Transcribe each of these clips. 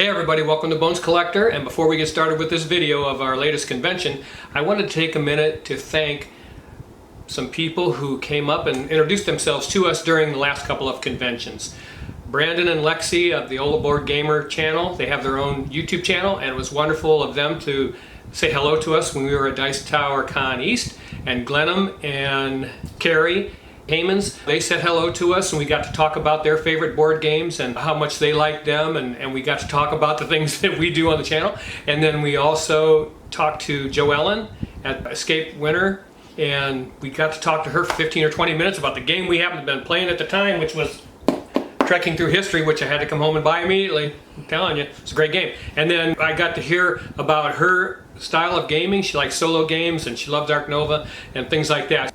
Hey everybody, welcome to Bones Collector, and before we get started with this video of our latest convention, I wanted to take a minute to thank some people who came up and introduced themselves to us during the last couple of conventions. Brandon and Lexi of the Ola Board Gamer channel, they have their own YouTube channel, and it was wonderful of them to say hello to us when we were at Dice Tower Con East. And Glenham and Carrie Haymans, they said hello to us, and we got to talk about their favorite board games and how much they like them, and we got to talk about the things that we do on the channel. And then we also talked to Joellen at Escape Winter, and we got to talk to her for 15 or 20 minutes about the game we happened to have been playing at the time, which was Trekking Through History, which I had to come home and buy immediately. I'm telling you, it's a great game. And then I got to hear about her style of gaming. She likes solo games, and she loves Ark Nova and things like that.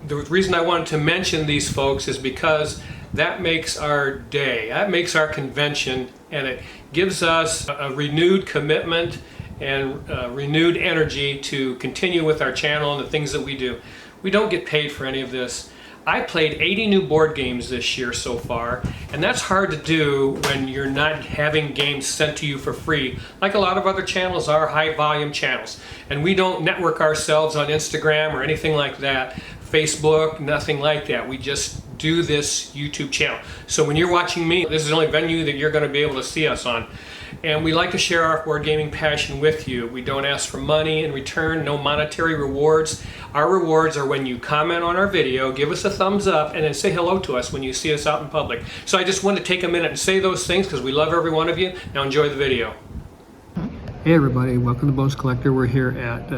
The reason I wanted to mention these folks is because that makes our day, that makes our convention, and it gives us a renewed commitment and renewed energy to continue with our channel and the things that we do. We don't get paid for any of this. I played 80 new board games this year so far, and that's hard to do when you're not having games sent to you for free, like a lot of other channels are, high volume channels. And we don't network ourselves on Instagram or anything like that, Facebook, nothing like that. We just do this YouTube channel. So when you're watching me, this is the only venue that you're going to be able to see us on. And we like to share our board gaming passion with you. We don't ask for money in return, no monetary rewards. Our rewards are when you comment on our video, give us a thumbs up, and then say hello to us when you see us out in public. So I just wanted to take a minute and say those things because we love every one of you. Now enjoy the video. Hey everybody, welcome to Bones Collector. We're here at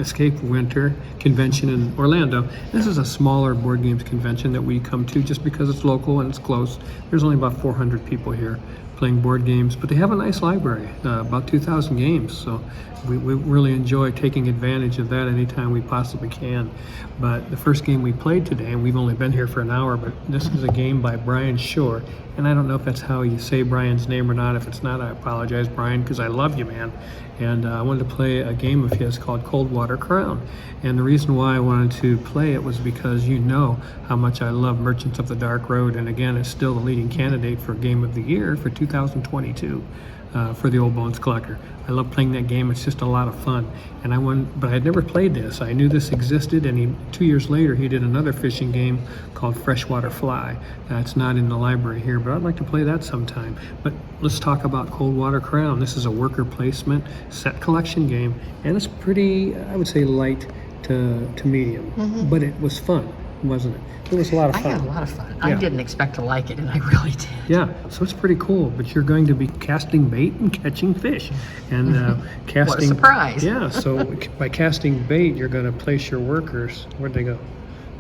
Escape Winter Convention in Orlando. This is a smaller board games convention that we come to just because it's local and it's close. There's only about 400 people here playing board games, but they have a nice library, about 2,000 games, so we really enjoy taking advantage of that anytime we possibly can. But the first game we played today, and we've only been here for an hour, but this is a game by Brian Shore, and I don't know if that's how you say Brian's name or not. If it's not, I apologize, Brian, because I love you, man. And I wanted to play a game of his called Coldwater Crown. And the reason why I wanted to play it was because you know how much I love Merchants of the Dark Road. And again, it's still the leading candidate for Game of the Year for 2022 for the Old Bones Collector. I love playing that game. It's just a lot of fun. And but I had never played this. I knew this existed, and 2 years later he did another fishing game called Freshwater Fly. It's not in the library here, but I'd like to play that sometime. But let's talk about Coldwater Crown. This is a worker placement set collection game, and it's pretty, I would say, light to medium. But it was fun, wasn't it? It was a lot of fun. I had a lot of fun. Yeah. I didn't expect to like it, and I really did. Yeah, so it's pretty cool. But you're going to be casting bait and catching fish, and casting. What a surprise! Yeah, so by casting bait, you're going to place your workers. Where'd they go?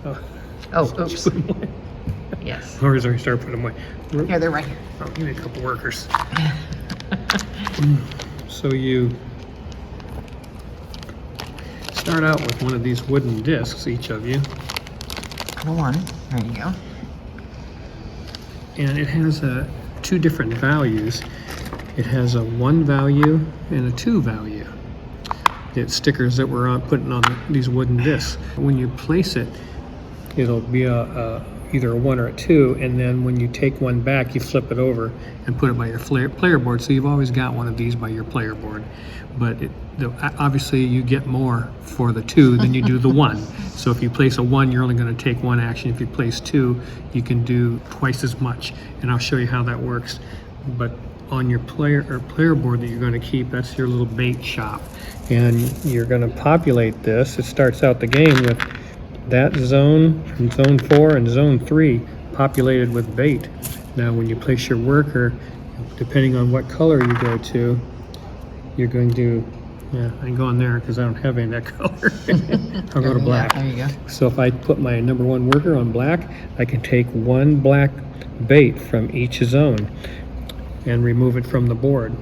Oh, oops. Yes. Or is I start putting them away? Here, they're right here. Oh, give me a couple workers. So you start out with one of these wooden discs, each of you. One. There you go. And it has two different values. It has a 1 value and a 2 value. It's stickers that we're putting on these wooden discs. When you place it, it'll be either a 1 or a 2, and then when you take one back, you flip it over and put it by your player board. So you've always got one of these by your player board. But obviously you get more for the 2 than you do the 1. So if you place a 1, you're only going to take 1 action. If you place 2, you can do twice as much. And I'll show you how that works. But on your player board that you're going to keep, that's your little bait shop. And you're going to populate this. It starts out the game with that zone, from zone 4 and zone 3, populated with bait. Now when you place your worker, depending on what color you go to, you're going to, I can go on there because I don't have any of that color. I'll go to black. There you go. So if I put my number 1 worker on black, I can take 1 black bait from each zone and remove it from the board.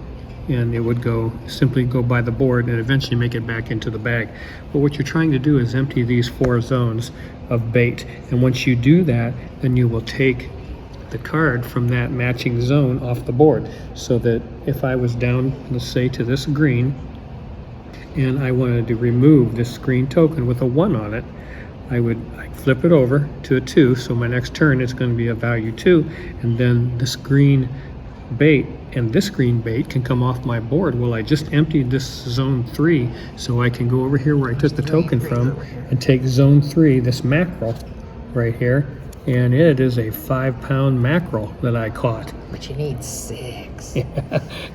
And it would simply go by the board and eventually make it back into the bag. But what you're trying to do is empty these 4 zones of bait. And once you do that, then you will take the card from that matching zone off the board, so that if I was down, let's say, to this green, and I wanted to remove this green token with a 1 on it, I'd flip it over to a 2, so my next turn it's going to be a value 2, and then this green bait, and this green bait can come off my board. Well, I just emptied this zone 3, so I can go over here where I took the token from and take zone 3, this mackerel right here, and it is a 5-pound mackerel that I caught. But you need 6.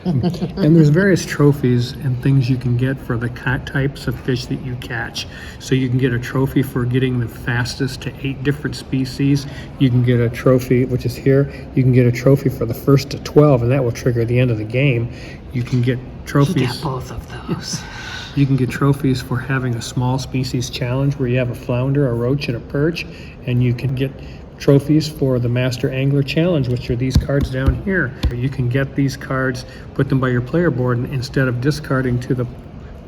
And there's various trophies and things you can get for the types of fish that you catch. So you can get a trophy for getting the fastest to 8 different species. You can get a trophy, which is here. You can get a trophy for the first to 12, and that will trigger the end of the game. You can get trophies. You got both of those. You can get trophies for having a small species challenge where you have a flounder, a roach, and a perch, and you can get trophies for the Master Angler Challenge, which are these cards down here. You can get these cards, put them by your player board, and instead of discarding to the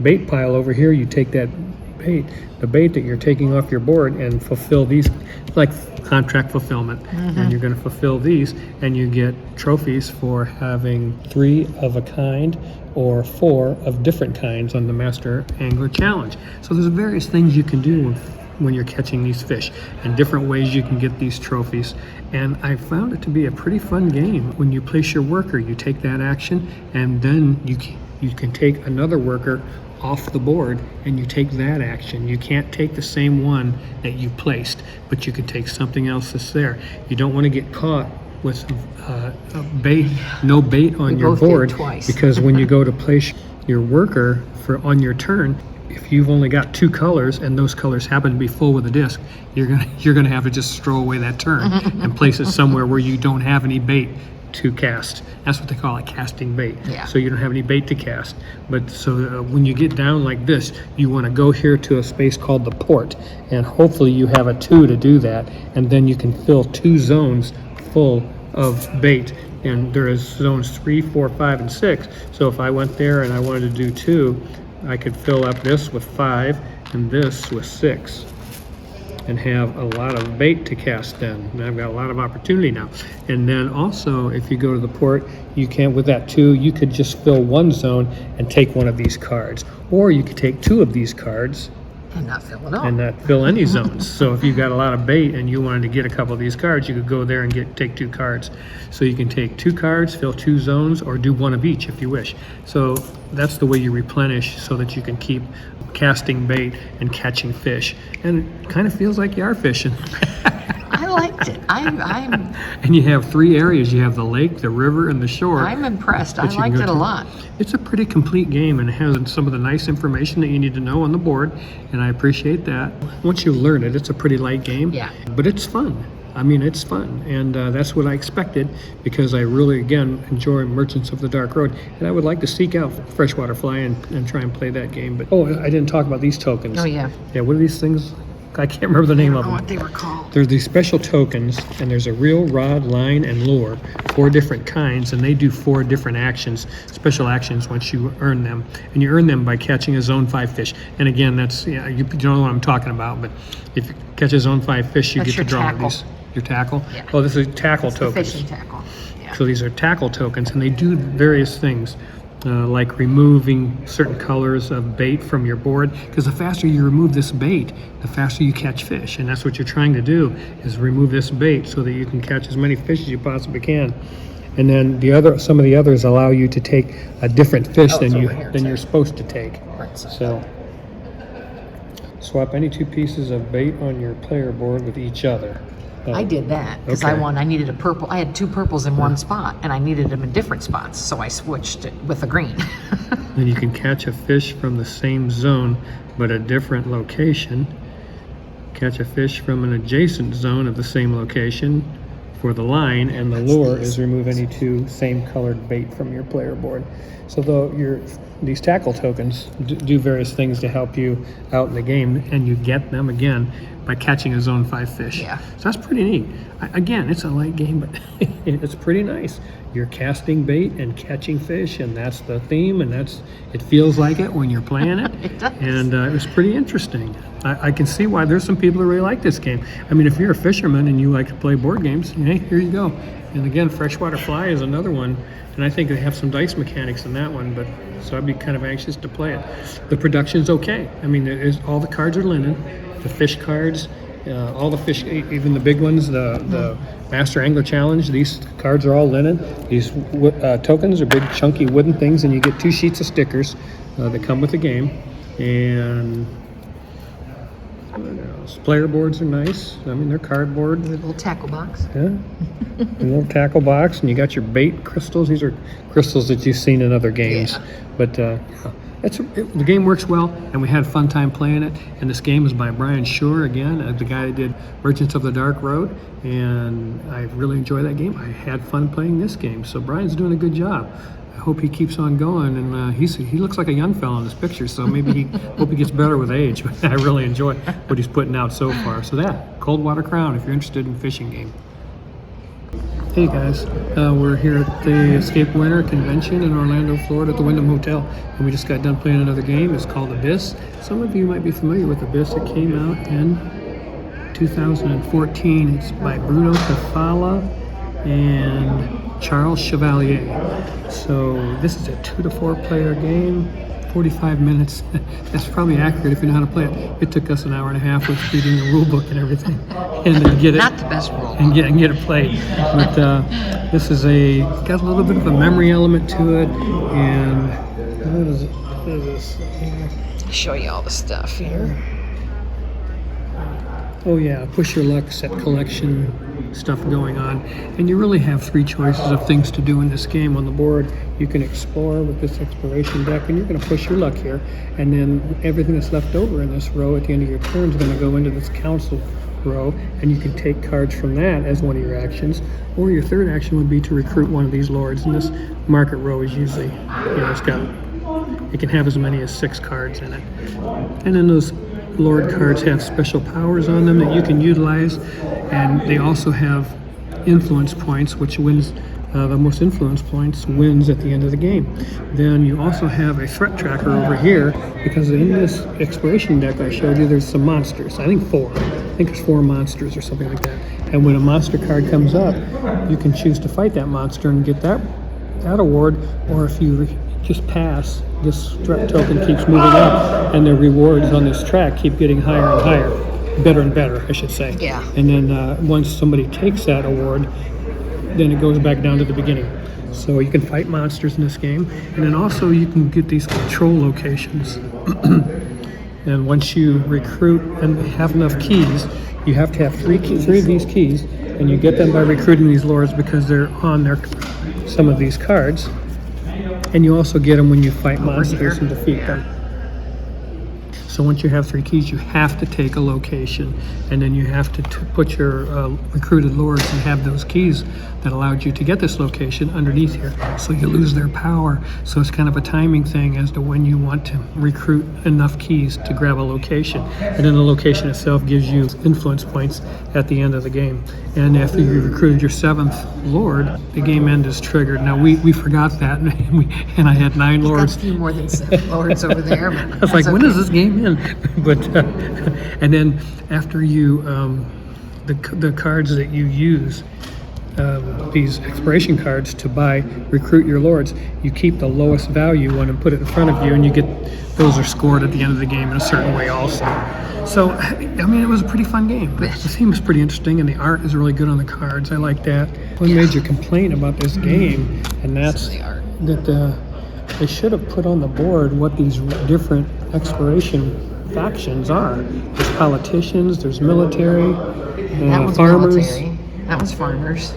bait pile over here, you take that bait, the bait that you're taking off your board, and fulfill these, like contract fulfillment. And you're going to fulfill these, and you get trophies for having 3 of a kind or 4 of different kinds on the Master Angler Challenge. So there's various things you can do when you're catching these fish, and different ways you can get these trophies. And I found it to be a pretty fun game. When you place your worker, you take that action, and then you can take another worker off the board and you take that action. You can't take the same one that you placed, but you can take something else that's there. You don't want to get caught with a bait, no bait on your board, because when you go to place your worker on your turn, if you've only got 2 colors and those colors happen to be full with a disc, you're gonna have to just throw away that turn and place it somewhere where you don't have any bait to cast. That's what they call it, casting bait. Yeah. So you don't have any bait to cast. But so when you get down like this, you want to go here to a space called the port, and hopefully you have a 2 to do that, and then you can fill 2 zones full of bait. And there is zones 3, 4, 5, and 6. So if I went there and I wanted to do 2, I could fill up this with 5 and this with 6 and have a lot of bait to cast then. And I've got a lot of opportunity now. And then also, if you go to the port, you can, with that 2, you could just fill 1 zone and take 1 of these cards. Or you could take 2 of these cards And not fill it all. and not fill any zones. So if you've got a lot of bait and you wanted to get a couple of these cards, you could go there and take 2 cards. So you can take 2 cards, fill 2 zones, or do 1 of each if you wish. So that's the way you replenish, so that you can keep casting bait and catching fish. And it kind of feels like you are fishing. I liked it. I'm And you have 3 areas. You have the lake, the river, and the shore. impressed. I that you can liked go it a to. lot. It's a pretty complete game, and it has some of the nice information that you need to know on the board, and I appreciate that. Once you learn it, it's a pretty light game. Yeah. But it's fun. I mean, it's fun, and that's what I expected, because I really, again, enjoy Merchants of the Dark Road, and I would like to seek out Freshwater Fly and try and play that game. But I didn't talk about these tokens. Oh, yeah. Yeah, what are these things? I can't remember the name I of don't know them. what they were called. There's these special tokens, and there's a reel, rod, line, and lure, 4 different kinds, and they do 4 different actions, special actions, once you earn them. And you earn them by catching a zone 5 fish. And again, that's, you don't know what I'm talking about, but if you catch a zone 5 fish, you That's get to your draw tackle. these. Your tackle? Yeah. Oh, this is tackle The tokens. fishing tackle. Yeah. So these are tackle tokens, and they do various things, like removing certain colors of bait from your board, because the faster you remove this bait, the faster you catch fish. And that's what you're trying to do, is remove this bait so that you can catch as many fish as you possibly can. And then some of the others allow you to take a different fish Oh, it's than over here, you're sorry. supposed to take. Right side. So swap any 2 pieces of bait on your player board with each other. I did that because Okay. I needed a purple. I had 2 purples in one spot, and I needed them in different spots, so I switched it with a green. Then you can catch a fish from the same zone but a different location. Catch a fish from an adjacent zone of the same location for the line, and the lure is remove any 2 same colored bait from your player board. So these tackle tokens do various things to help you out in the game, and you get them again by catching a zone 5 fish. Yeah. So that's pretty neat. Again, it's a light game, but it's pretty nice. You're casting bait and catching fish, and that's the theme, and it feels like it when you're playing it. It does. And it was pretty interesting. I can see why there's some people who really like this game. I mean, if you're a fisherman and you like to play board games, hey, here you go. And again, Freshwater Fly is another one, and I think they have some dice mechanics in that one, but so I'd be kind of anxious to play it. The production's okay. I mean, all the cards are linen. The fish cards All the fish, even the big ones, the Master Angler Challenge, these cards are all linen. These tokens are big chunky wooden things, and you get 2 sheets of stickers that come with the game. And player boards are nice. I mean, they're cardboard. The little tackle box. Yeah, a little tackle box, and you got your bait crystals. These are crystals that you've seen in other games. Yeah. But the game works well, and we had a fun time playing it. And this game is by Brian Shore again, the guy that did Merchants of the Dark Road, and I really enjoyed that game. I had fun playing this game, so Brian's doing a good job. I hope he keeps on going, and he looks like a young fellow in this picture, so maybe he hope he gets better with age. I really enjoy what he's putting out so far. So Coldwater Crown, if you're interested in fishing game. Hey guys, we're here at the Escape Winter Convention in Orlando, Florida at the Wyndham Hotel, and we just got done playing another game. It's called Abyss. Some of you might be familiar with Abyss. It came out in 2014. It's by Bruno Cathala and Charles Chevalier. So this is a 2 to 4 player game, 45 minutes. That's probably accurate if you know how to play it. It took us an hour and a half with reading the rule book and everything, and then get it. Not the best rule. And get it played. But this is got a little bit of a memory element to it, and what is this? I'll show you all the stuff here. Oh yeah, push your luck set collection stuff going on, and you really have 3 choices of things to do in this game on the board. You can explore with this exploration deck, and you're going to push your luck here, and then everything that's left over in this row at the end of your turn is going to go into this council row, and you can take cards from that as one of your actions, or your third action would be to recruit one of these lords. And this market row is usually, it can have as many as 6 cards in it, and then those Lord cards have special powers on them that you can utilize, and they also have influence points, which wins the most influence points wins at the end of the game. Then you also have a threat tracker over here, because in this exploration deck I showed you there's some monsters. I think 4. I think there's 4 monsters or something like that. And when a monster card comes up, you can choose to fight that monster and get that award, or if you just pass, this threat token keeps moving up, and the rewards on this track keep getting higher and higher, better and better, I should say. Yeah. And then once somebody takes that award, then it goes back down to the beginning. So you can fight monsters in this game, and then also you can get these control locations. And once you recruit and have enough keys, you have to have 3 of these keys, and you get them by recruiting these lords because they're on some of these cards. And you also get them when you fight monsters and defeat them. So once you have 3 keys, you have to take a location, and then you have to put your recruited lords and have those keys that allowed you to get this location underneath here. So you lose their power. So it's kind of a timing thing as to when you want to recruit enough keys to grab a location. And then the location itself gives you influence points at the end of the game. And after you recruited your 7th lord, the game end is triggered. Now we forgot that, and I had 9 lords. Got a few more than 7 lords over there. But I was like, when does this game end? But and then after you the cards that you use, these exploration cards to recruit your lords, you keep the lowest value one and put it in front of you, and those are scored at the end of the game in a certain way also. So I mean, it was a pretty fun game. The theme is pretty interesting, and the art is really good on the cards. I like that. One major complaint about this game, and that's that they should have put on the board what these different exploration factions are. There's politicians, there's military, that one's farmers. military. That one's farmers.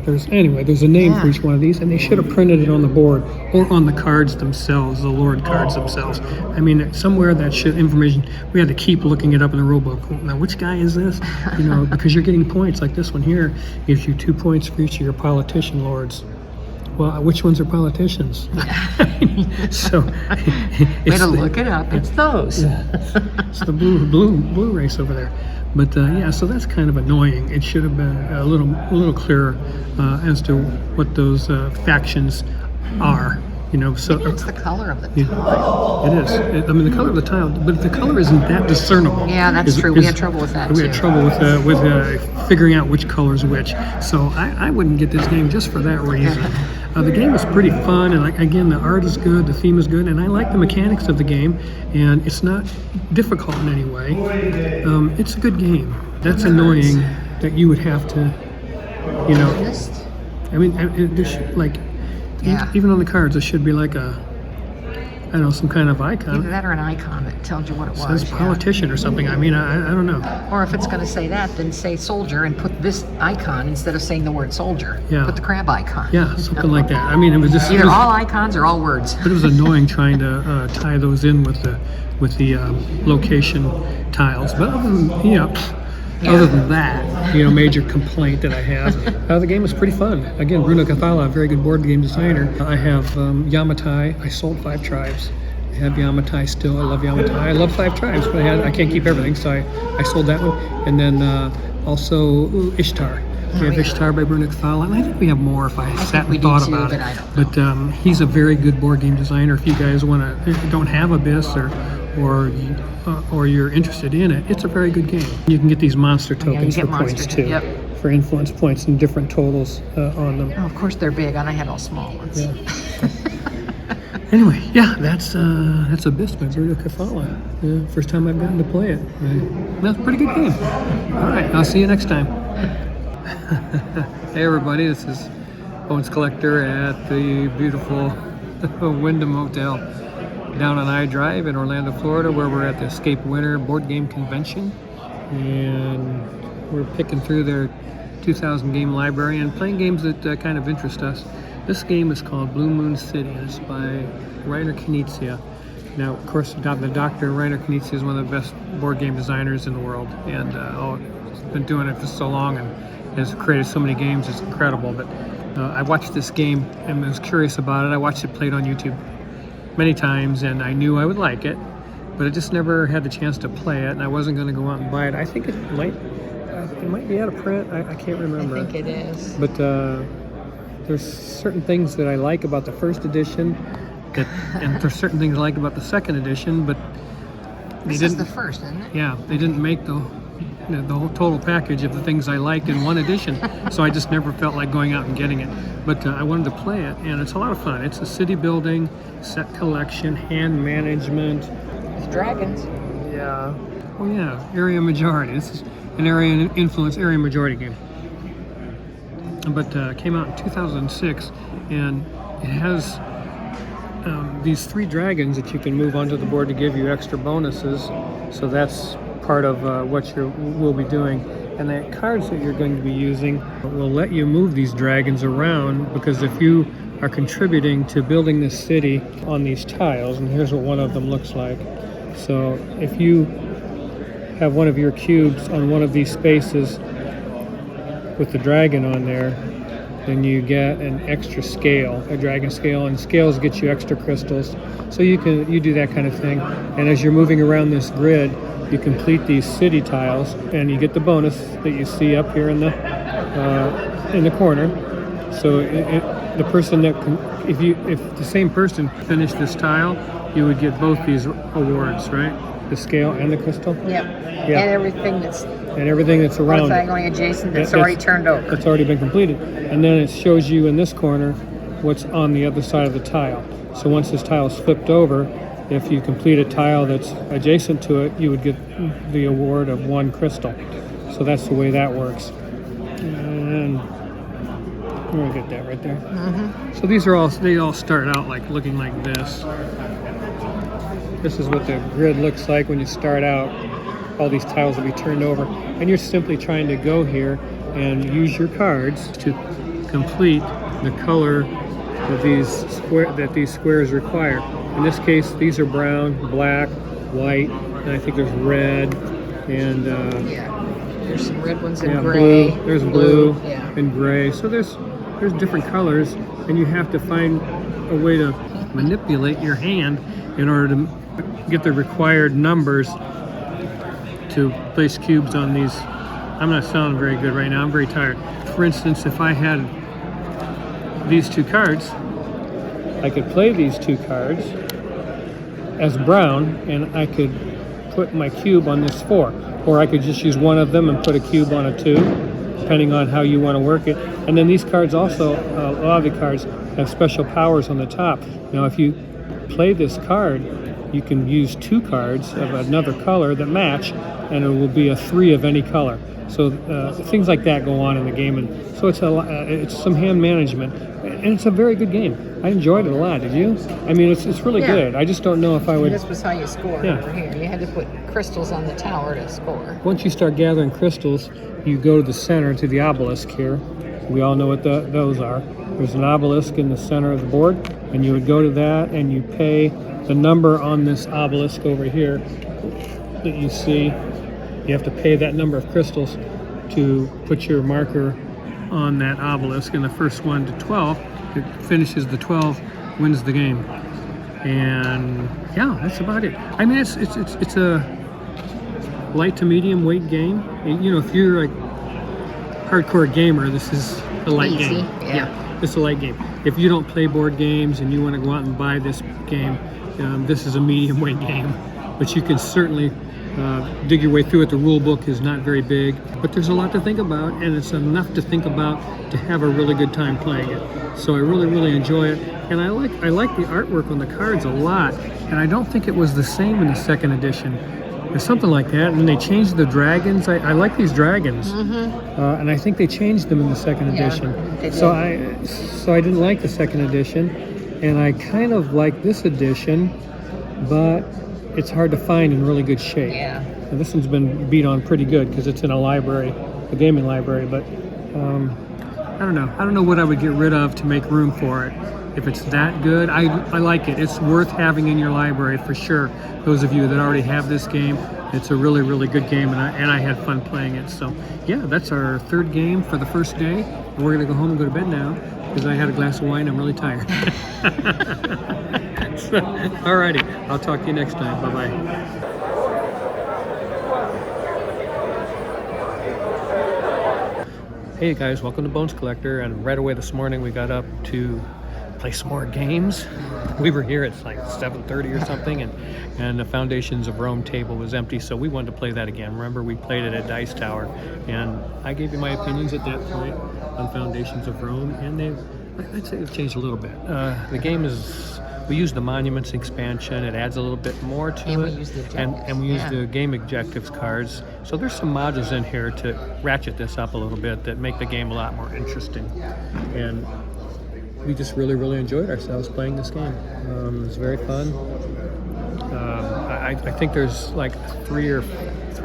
There's a name for each one of these, and they should have printed it on the board or on the cards themselves, the lord cards themselves. I mean, somewhere that information, we had to keep looking it up in the rule book. Now, which guy is this? Because you're getting points. Like this one here gives you 2 points for each of your politician lords. Well, which ones are politicians? So Way to look it up. It's those. It's the blue race over there. But so that's kind of annoying. It should have been a little clearer as to what those factions are. So Maybe it's the color of the tile. It is. I mean, the color of the tile, but the color isn't that discernible. Yeah, that's true. We had trouble with that too. We had trouble with figuring out which color is which. So I wouldn't get this game just for that reason. The game is pretty fun, and like again, the art is good, the theme is good, and I like the mechanics of the game, and it's not difficult in any way. It's a good game. That's annoying that you would have to, you know. I mean, there should, like, even on the cards, there should be like a, I don't know, some kind of icon. Either that or an icon that tells you what it was. Says politician or something. I mean, I don't know. Or if it's going to say that, then say soldier and put this icon instead of saying the word soldier. Yeah. Put the crab icon. Yeah, something like that. I mean, it was just Either all icons or all words. But it was annoying trying to tie those in with the location tiles. But other than, other than that, major complaint that I have, the game is pretty fun. Again, Bruno Cathala, a very good board game designer. I have Yamatai. I sold 5 tribes. I have Yamatai still. I love Yamatai. I love 5 tribes, but I can't keep everything, so I sold that one. And then also Ishtar. We have Ishtar by Bruno Cathala, and I think we have more if I sat and thought about it. But he's a very good board game designer. If you guys don't have Abyss or you're interested in it, it's a very good game. You can get these monster tokens for points too. Yep. For influence points and different totals on them. Oh, of course they're big, and I had all small ones. Yeah. Anyway, that's Abyss by Bruno Cathala. First time I've gotten to play it. That's a pretty good game. All right, I'll see you next time. Hey everybody, this is Bones Collector at the beautiful Wyndham Hotel down on I Drive in Orlando, Florida, where we're at the Escape Winter board game convention, and we're picking through their 2,000 game library and playing games that kind of interest us. This game is called Blue Moon City, and it's by Reiner Knizia. Now, of course, the Dr. Reiner Knizia is one of the best board game designers in the world, and he's been doing it for so long and has created so many games. It's incredible. But I watched this game and was curious about it. I watched it played on YouTube many times, and I knew I would like it, but I just never had the chance to play it, and I wasn't going to go out and buy it. I think it might be out of print. I can't remember. I think it is. But there's certain things that I like about the first edition, and there's certain things I like about the second edition, but This is the first, isn't it? Yeah, they didn't make the whole total package of the things I liked in one edition, so I just never felt like going out and getting it. But I wanted to play it, and it's a lot of fun. It's a city building, set collection, hand management. With dragons. Yeah. Oh yeah, area majority. This is an area influence, area majority game. But came out in 2006, and it has these 3 dragons that you can move onto the board to give you extra bonuses. So that's part of what we'll be doing. And the cards that you're going to be using will let you move these dragons around, because if you are contributing to building this city on these tiles, and here's what one of them looks like. So if you have one of your cubes on one of these spaces with the dragon on there, then you get an extra scale, a dragon scale, and scales get you extra crystals. So you do that kind of thing. And as you're moving around this grid, you complete these city tiles, and you get the bonus that you see up here in the corner. So the person that if the same person finished this tile, you would get both these awards, right? The scale and the crystal. Yep. Yeah. And everything that's around orthogonally adjacent that's already turned over. That's already been completed. And then it shows you in this corner what's on the other side of the tile. So once this tile is flipped over, if you complete a tile that's adjacent to it, you would get the award of 1 crystal. So that's the way that works. And I'm gonna get that right there. Mm-hmm. So they all start out like looking like this. This is what the grid looks like when you start out. All these tiles will be turned over, and you're simply trying to go here and use your cards to complete the color of these squares require. In this case, these are brown, black, white, and I think there's red, and there's some red ones and gray. Blue. There's blue Yeah. and gray. So there's different colors, and you have to find a way to manipulate your hand in order to get the required numbers to place cubes on these. I'm not sounding very good right now. I'm very tired. For instance, if I had these 2 cards, I could play these 2 cards as brown, and I could put my cube on this 4. Or I could just use one of them and put a cube on a 2. depending on how you want to work it. And then these cards also, a lot of the cards have special powers on the top. Now, if you play this card, you can use 2 cards of another color that match, and it will be a 3 of any color. So things like that go on in the game, and so it's some hand management, and it's a very good game. I enjoyed it a lot. Did you? I mean, it's really good. I just don't know if I would. This was how you scored over here. You had to put crystals on the tower to score. Once you start gathering crystals, you go to the center, to the obelisk here. We all know what those are. There's an obelisk in the center of the board, and you would go to that, and you pay the number on this obelisk over here that you see. You have to pay that number of crystals to put your marker on that obelisk, and the first one to 12, it finishes the 12, wins the game. And yeah, that's about it. I mean, it's a light to medium weight game. You know, if you're a hardcore gamer, this is a light game. Yeah, it's a light game. If you don't play board games and you want to go out and buy this game, this is a medium weight game. But you can certainly dig your way through it. The rule book is not very big, but there's a lot to think about, and it's enough to think about to have a really good time playing it. So I really enjoy it, and I like the artwork on the cards a lot, and I don't think it was the same in the second edition. There's something like that, and they changed the dragons. I like these dragons, and I think they changed them in the second edition. So I didn't like the second edition, and I kind of like this edition, but it's hard to find in really good shape. Yeah. And this one's been beat on pretty good because it's in a library, a gaming library, but I don't know. I don't know what I would get rid of to make room for it. If it's that good, I like it. It's worth having in your library for sure. Those of you that already have this game, it's a really good game, and I had fun playing it. So yeah, that's our 3rd game for the first day. And we're gonna go home and go to bed now because I had a glass of wine. I'm really tired. Alrighty, I'll talk to you next time. Bye-bye. Hey guys, welcome to Bones Collector, and right away this morning we got up to play some more games. We were here at like 7:30 or something, and the Foundations of Rome table was empty, so we wanted to play that again. Remember, we played it at Dice Tower, and I gave you my opinions at that point on Foundations of Rome, and I'd say they've changed a little bit. The game is, we use the Monuments expansion. It adds a little bit more to and it. We use the and we use the game objectives cards. So there's some modules in here to ratchet this up a little bit that make the game a lot more interesting. And we just really enjoyed ourselves playing this game. It was very fun. I think there's like three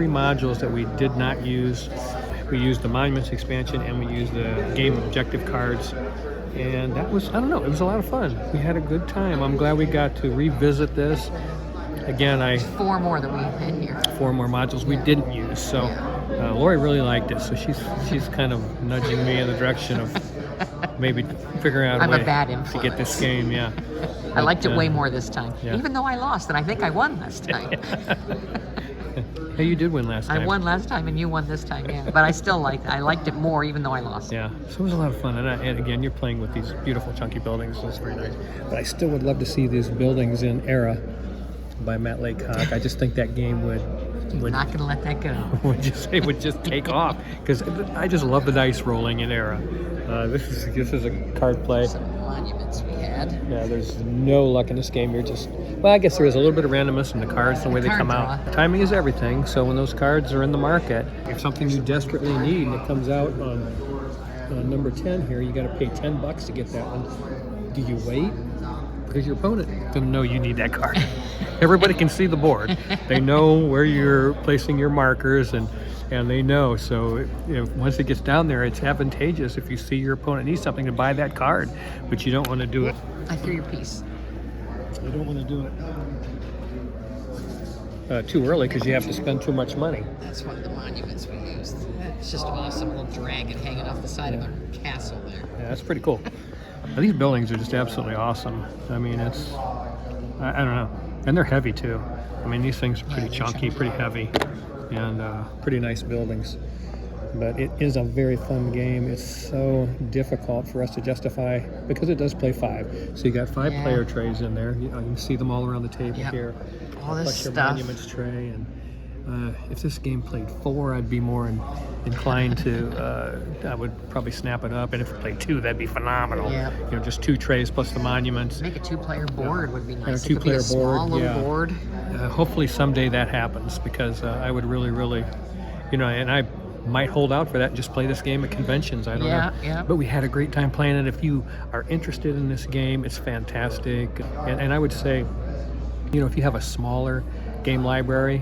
modules that we did not use. We used the Monuments expansion and we used the game objective cards. And that was, I don't know, it was a lot of fun. We had a good time. I'm glad we got to revisit this. Again, 4 more that we had here. 4 more modules we didn't use. So Lori really liked it. So she's kind of nudging me in the direction of maybe figuring out a way a bad to get this game. Yeah. I liked it way more this time, yeah. even though I lost, and I think I won this time. Hey, you did win last time. I won last time, and you won this time, yeah. But I liked it more, even though I lost. Yeah, so it was a lot of fun. And again, you're playing with these beautiful chunky buildings, so it's very nice. But I still would love to see these buildings in Era by Matt Laycock. I just think that game would not going to let that go. would just take off, because I just love the dice rolling in Era. This is a card play. Some monuments we had. Yeah, there's no luck in this game. You're just, well, I guess there is a little bit of randomness in the cards, the way they come out. Timing is everything, so when those cards are in the market, if something you desperately need and it comes out on number 10 here, you got to pay $10 to get that one. Do you wait? Because your opponent doesn't know you need that card. Everybody can see the board. They know where you're placing your markers, and they know. So once it gets down there, it's advantageous if you see your opponent needs something to buy that card, but you don't want to do it. I threw your piece. You don't want to do it too early, because you have to spend too much money. That's one of the monuments we used. It's just awesome, little dragon hanging off the side of a castle there. Yeah, that's pretty cool. Now, these buildings are just absolutely awesome. I mean, it's, I don't know. And they're heavy too. I mean, these things are pretty chunky, pretty heavy, and pretty nice buildings. But it is a very fun game. It's so difficult for us to justify, because it does play 5. So you got 5 player trays in there. You can see them all around the table here. All this plus your stuff. monuments tray, and If this game played 4, I'd be more inclined to, I would probably snap it up. And if it played 2, that'd be phenomenal. Yep. You know, just 2 trays plus the monuments. Make a 2-player board would be nice. A 2-player it could be a small board, little yeah. board. Hopefully someday that happens, because I would really, you know, and I might hold out for that and just play this game at conventions. I don't know. Yeah. But we had a great time playing it. If you are interested in this game, it's fantastic. And I would say, you know, if you have a smaller game library,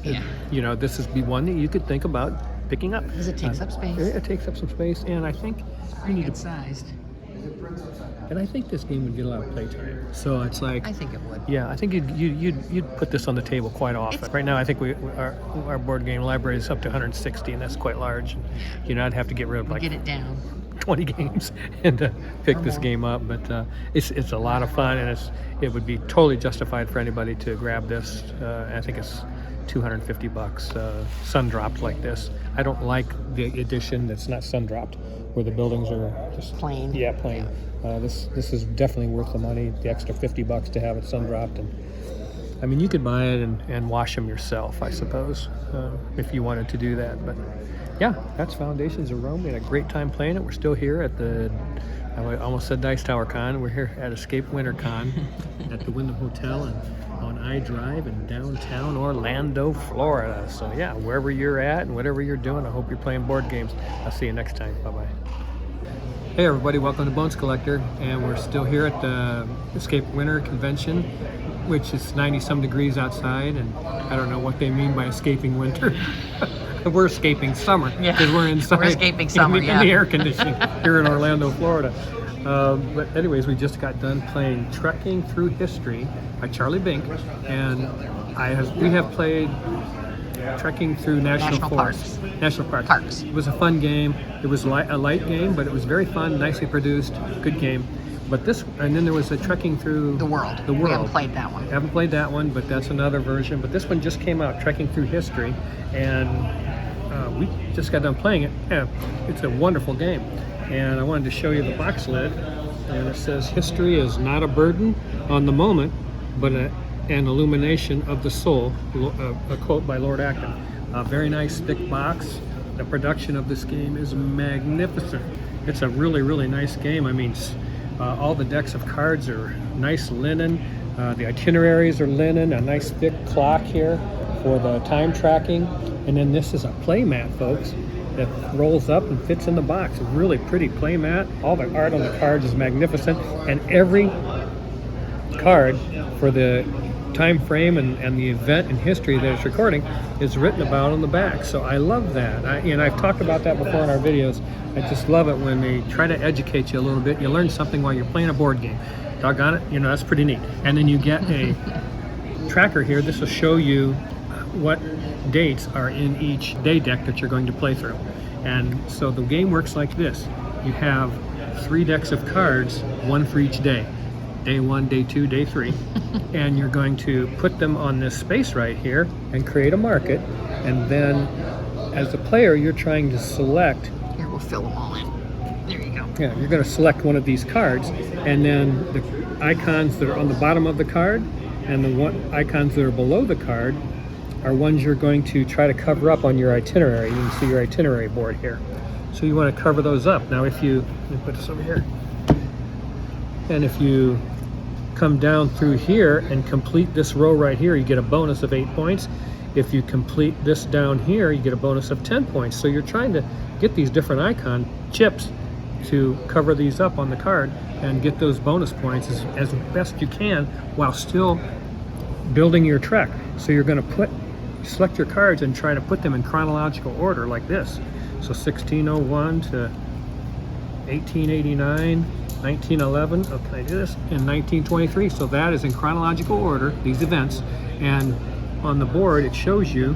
Yeah. you know, this would be one that you could think about picking up. Because it takes up space. It takes up some space, and I think you need Good to. sized. And I think this game would get a lot of playtime. So it's like, I think it would. yeah, I think you'd put this on the table quite often. Right now, I think our board game library is up to 160, and that's quite large. And, you know, I'd have to get rid of like Get it down. 20 games and pick Or this more. game up. But it's a lot of fun, and it would be totally justified for anybody to grab this. I think it's $250 sun dropped like this. I don't like the edition that's not sun dropped, where the buildings are just Plain. Yeah, plain. This is definitely worth the money. The extra $50 to have it sun dropped, and I mean, you could buy it and wash them yourself, I suppose, if you wanted to do that. But yeah, that's Foundations of Rome. We had a great time playing it. We're still here at I almost said Dice Tower Con. We're here at Escape Winter Con at the Wyndham Hotel and on iDrive in downtown Orlando, Florida. So yeah, wherever you're at and whatever you're doing, I hope you're playing board games. I'll see you next time. Bye-bye. Hey everybody, welcome to Bones Collector, and we're still here at the Escape Winter Convention, which is 90-some degrees outside, and I don't know what they mean by escaping winter. We're escaping summer, because we're inside. We're escaping summer, in the air conditioning here in Orlando, Florida. But anyways, we just got done playing Trekking Through History by Charlie Bink, and we have played Trekking Through National Forests. National Parks. It was a fun game. It was a light game, but it was very fun, nicely produced, good game. But and then there was a Trekking Through The World. The World. We haven't played that one. Haven't played that one, but that's another version. But this one just came out, Trekking Through History, and we just got done playing it. Yeah, it's a wonderful game. And I wanted to show you the box lid, and it says, "History is not a burden on the moment, but an illumination of the soul," a quote by Lord Acton. A very nice thick box. The production of this game is magnificent. It's a really nice game. I mean, all the decks of cards are nice linen. The itineraries are linen, a nice thick clock here for the time tracking. And then this is a play mat, folks, that rolls up and fits in the box. A really pretty play mat. All the art on the cards is magnificent. And every card for the time frame and the event and history that it's recording is written about on the back. So I love that. And I've talked about that before in our videos. I just love it when they try to educate you a little bit. You learn something while you're playing a board game. Doggone it, you know, that's pretty neat. And then you get a tracker here. This will show you what dates are in each day deck that you're going to play through. And so the game works like this. You have 3 decks of cards, one for each day. Day 1, day 2, day 3. And you're going to put them on this space right here and create a market. And then as a player, you're trying to select. Here, we'll fill them all in. There you go. Yeah, you're going to select one of these cards, and then the icons that are on the bottom of the card and the icons that are below the card are ones you're going to try to cover up on your itinerary. You can see your itinerary board here. So you want to cover those up. Now let me put this over here. And if you come down through here and complete this row right here, you get a bonus of 8 points. If you complete this down here, you get a bonus of 10 points. So you're trying to get these different icon chips to cover these up on the card and get those bonus points as best you can while still building your trek. So you're going to select your cards and try to put them in chronological order like this. So 1601 to 1889, 1911, oh, can I do this? In 1923, so that is in chronological order, these events, and on the board it shows you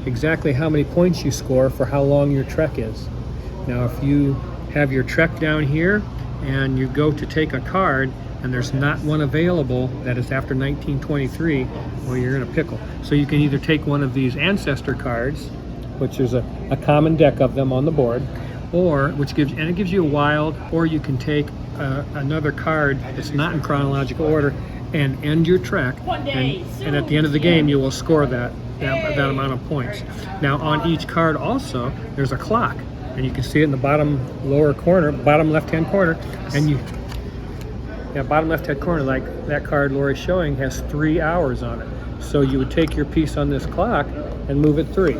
exactly how many points you score for how long your trek is. Now if you have your trek down here and you go to take a card and there's not one available that is after 1923, well, you're in a pickle. So you can either take one of these ancestor cards, which is a common deck of them on the board, or it gives you a wild, or you can take another card that's not in chronological order and end your trek, and at the end of the game you will score that that amount of points. Now on each card also, there's a clock, and you can see it in the bottom lower corner, bottom left-hand corner, and bottom left-hand corner, like that card Lori's showing, has 3 hours on it. So you would take your piece on this clock and move it 3.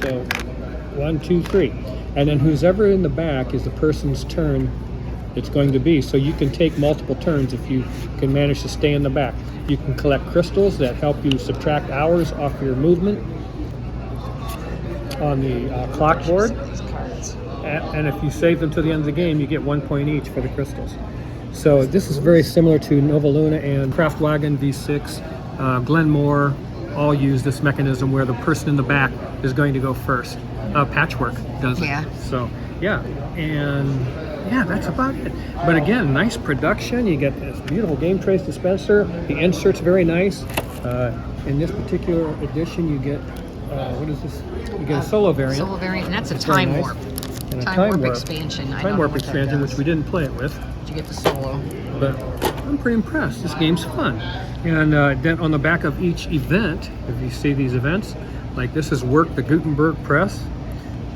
So 1, 2, 3. And then who's ever in the back is the person's turn it's going to be. So you can take multiple turns if you can manage to stay in the back. You can collect crystals that help you subtract hours off your movement on the clock board. And if you save them to the end of the game, you get 1 point each for the crystals. So this is very similar to Nova Luna and Craftwagon V6. Glenmore all use this mechanism where the person in the back is going to go first. Patchwork does it. Yeah. So yeah, and yeah, that's about it. But again, nice production. You get this beautiful game trace dispenser. The insert's very nice. In this particular edition, you get what is this? You get a solo variant. Solo variant, and that's a It's very time nice. warp. And a Time warp expansion. I Time don't warp know what that expansion, which does. we didn't play it with. Did you get the solo? But I'm pretty impressed. This game's fun. And then on the back of each event, if you see these events, like this is Work the Gutenberg Press,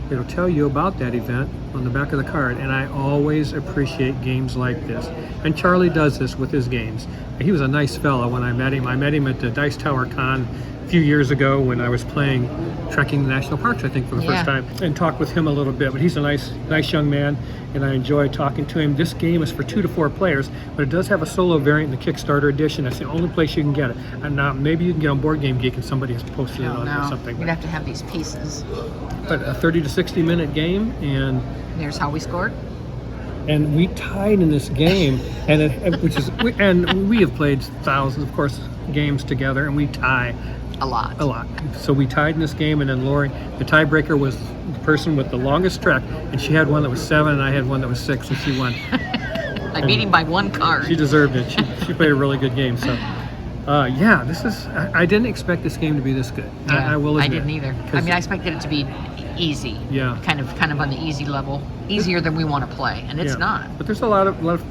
it'll tell you about that event on the back of the card. And I always appreciate games like this. And Charlie does this with his games. He was a nice fella when I met him. I met him at the Dice Tower Con a few years ago when I was playing Trekking the National Parks, I think, for the first time, and talked with him a little bit. But he's a nice young man, and I enjoy talking to him. This game is for 2 to 4 players, but it does have a solo variant in the Kickstarter edition. That's the only place you can get it. And now maybe you can get on Board Game Geek and somebody has posted it on or something. We'd have to have these pieces. But a 30 to 60 minute game, and There's how we scored. we tied in this game, and we have played thousands, of course, games together, and we tie A lot. a lot. So we tied in this game, and then Lori, the tiebreaker was the person with the longest trek, and she had one that was 7, and I had one that was 6, and she won. I beat him by 1 card. She deserved it. She played a really good game. So, yeah, this is. I didn't expect this game to be this good. Yeah, I will admit. I didn't either. I mean, I expected it to be easy. Yeah. Kind of on the easy level, easier than we want to play, and it's Yeah. not. But there's a lot of enough.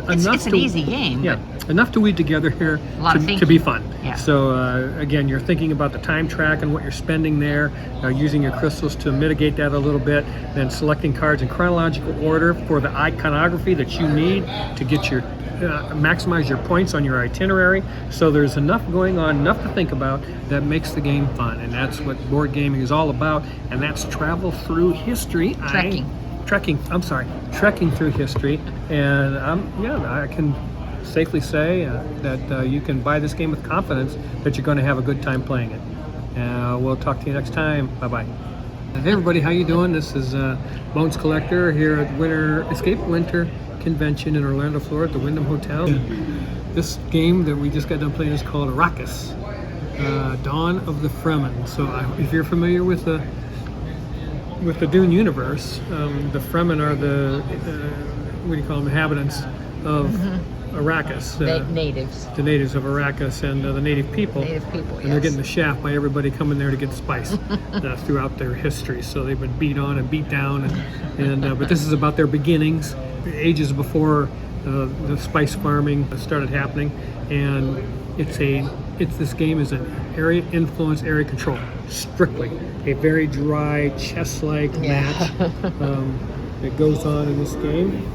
It's an easy game. Yeah, enough to weed together here A lot of to thinking. be fun. Yeah. So again, you're thinking about the time track and what you're spending there, using your crystals to mitigate that a little bit, then selecting cards in chronological order for the iconography that you need to get your maximize your points on your itinerary. So there's enough going on, enough to think about that makes the game fun, and that's what board gaming is all about. And that's travel through history. Trekking through history, and I can safely say that you can buy this game with confidence that you're going to have a good time playing it. We'll talk to you next time. Bye bye. Hey everybody, how you doing? This is Bones Collector here at Escape Winter Convention in Orlando, Florida, at the Wyndham Hotel. This game that we just got done playing is called Arrakis, Dawn of the Fremen. So if you're familiar with the Dune universe, the Fremen are the what do you call them, inhabitants of Arrakis, Natives. the natives of Arrakis, and the native people. Native people, And they're getting the shaft by everybody coming there to get spice throughout their history. So they've been beat on and beat down, but this is about their beginnings, ages before the spice farming started happening, and this game is an area influence, area control, strictly a very dry chess-like match that goes on in this game.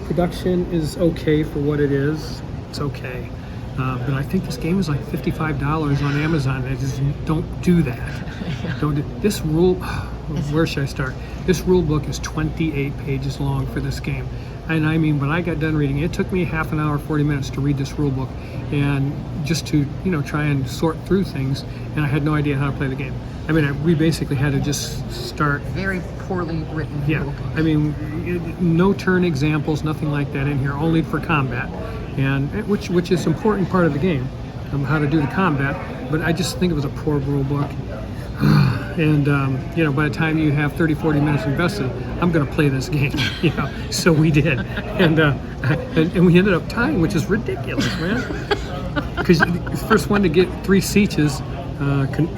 Production is okay for what it is. It's okay. But I think this game is like $55 on Amazon. I just don't do that. This rule, where should I start? This rule book is 28 pages long for this game. And I mean, when I got done reading it took me half an hour, 40 minutes to read this rule book, and just to try and sort through things, and I had no idea how to play the game. I mean, we basically had to just start. Very poorly written. Yeah, I mean, no turn examples, nothing like that in here, only for combat, and which is an important part of the game, how to do the combat. But I just think it was a poor rule book. And by the time you have 30-40 minutes invested, I'm going to play this game. So we did, and we ended up tying, which is ridiculous, man. Because the first one to get 3 sieges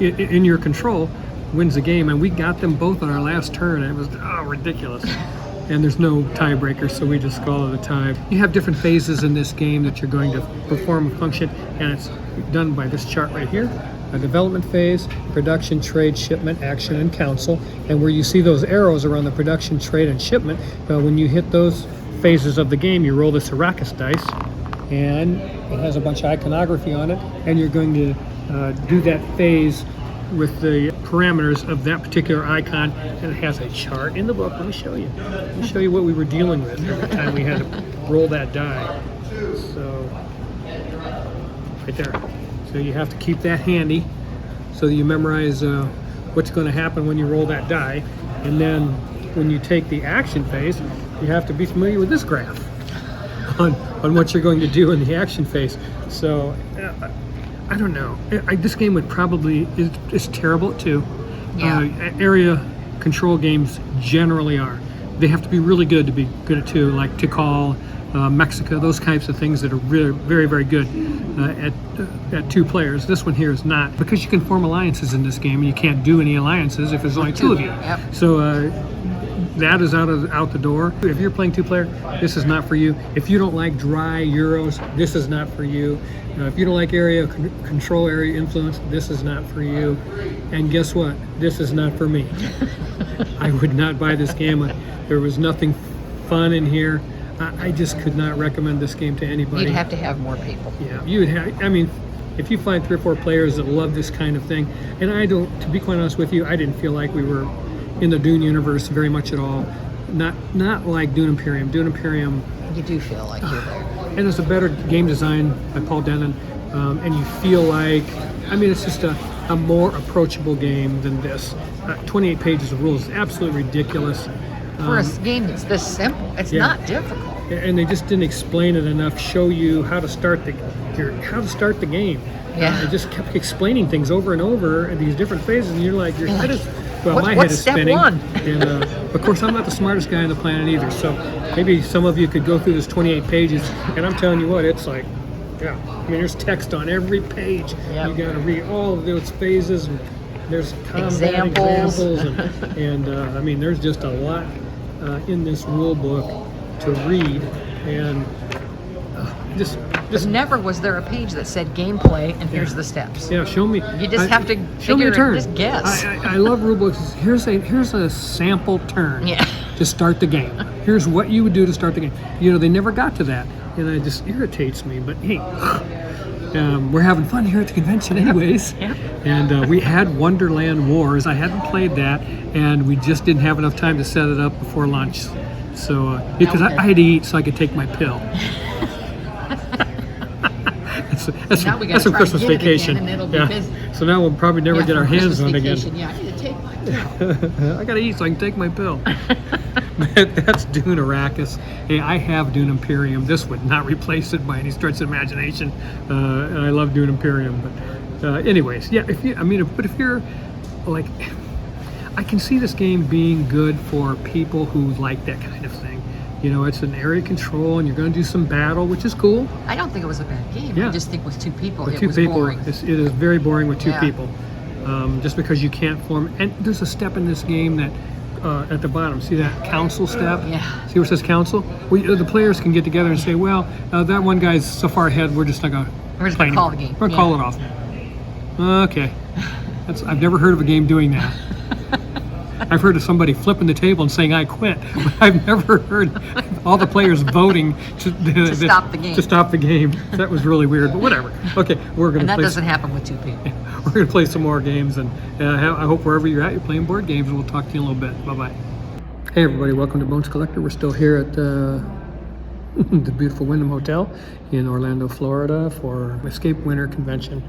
in your control wins the game, and we got them both on our last turn. It was ridiculous. And there's no tiebreaker, so we just call it a tie. You have different phases in this game that you're going to perform a function, and it's done by this chart right here. a development phase, production, trade, shipment, action, and council. And where you see those arrows around the production, trade, and shipment, when you hit those phases of the game, you roll this Arrakis dice, and it has a bunch of iconography on it, and you're going to do that phase with the parameters of that particular icon, and it has a chart in the book. Let me show you. Let me show you what we were dealing with every time we had to roll that die. So, right there. So you have to keep that handy so that you memorize what's going to happen when you roll that die. And then when you take the action phase, you have to be familiar with this graph on what you're going to do in the action phase. So I don't know. This game would probably is terrible at 2. Yeah. Area control games generally are. They have to be really good to be good at 2, like Tikal, Mexico, those types of things that are really very, very good at 2 players. This one here is not, because you can form alliances in this game, and you can't do any alliances if there's only 2 of you. Yep. So that is out the door. If you're playing 2-player, this is not for you. If you don't like dry Euros, this is not for you. If you don't like area control, area influence, this is not for you. And guess what? This is not for me. I would not buy this game. There was nothing fun in here. I just could not recommend this game to anybody. You'd have to have more people. Yeah, you would have. I mean, if you find 3 or 4 players that love this kind of thing, and I don't, to be quite honest with you, I didn't feel like we were in the Dune universe very much at all. Not like Dune Imperium. Dune Imperium. You do feel like you're there. And it's a better game design by Paul Dennen, and you feel like, I mean, it's just a more approachable game than this. 28 pages of rules is absolutely ridiculous. For a game that's this simple, it's yeah. not difficult. And they just didn't explain it enough. Show you how to start the game. Yeah. They just kept explaining things over and over in these different phases, and you're like, your head is. Well, my head what's is step spinning. 1? And of course, I'm not the smartest guy on the planet either. So maybe some of you could go through this 28 pages, and I'm telling you what, it's like, yeah. I mean, there's text on every page. Yep. You got to read all of those phases, and there's combat Examples. and I mean, there's just a lot in this rule book to read, and just Never was there a page that said gameplay and here's the steps. yeah. Show me. You just have to show me a figure it, turn. just guess. I love rule books. Here's a sample turn. Yeah. To start the game. Here's what you would do to start the game. You know, they never got to that, and it just irritates me. But hey, we're having fun here at the convention, anyways. Yeah. And we had Wonderland Wars. I hadn't played that, and we just didn't have enough time to set it up before lunch. So because Okay. I had to eat so I could take my pill. That's Now we that's gotta some try Christmas to get it vacation. again, and it'll be yeah. busy. So now we'll probably never get our for hands Christmas on it again. vacation, yeah, I need to take my pill. I gotta eat so I can take my pill. That's Dune Arrakis. Hey, I have Dune Imperium. This would not replace it by any stretch of imagination. And I love Dune Imperium. But anyways, yeah. If you're like, I can see this game being good for people who like that kind of thing. You know, it's an area control, and you're going to do some battle, which is cool. I don't think it was a bad game. Yeah. I just think with 2 people, With it 2 was people, boring. it is very boring with 2 Yeah. people. Just because you can't form. And there's a step in this game that at the bottom, see that council step? Yeah. See where it says council? Well, the players can get together and say, well, that one guy's so far ahead, we're just not going to We're just gonna call the game. We're going to call it off. Okay. I've never heard of a game doing that. I've heard of somebody flipping the table and saying, I quit. But I've never heard all the players voting to stop the game. To stop the game. That was really weird, but whatever. Okay, we're going And to that play. doesn't happen with 2 people. We're going to play some more games, and I hope wherever you're at, you're playing board games, and we'll talk to you in a little bit. Bye-bye. Hey, everybody. Welcome to Bones Collector. We're still here at the beautiful Wyndham Hotel in Orlando, Florida for Escape Winter Convention.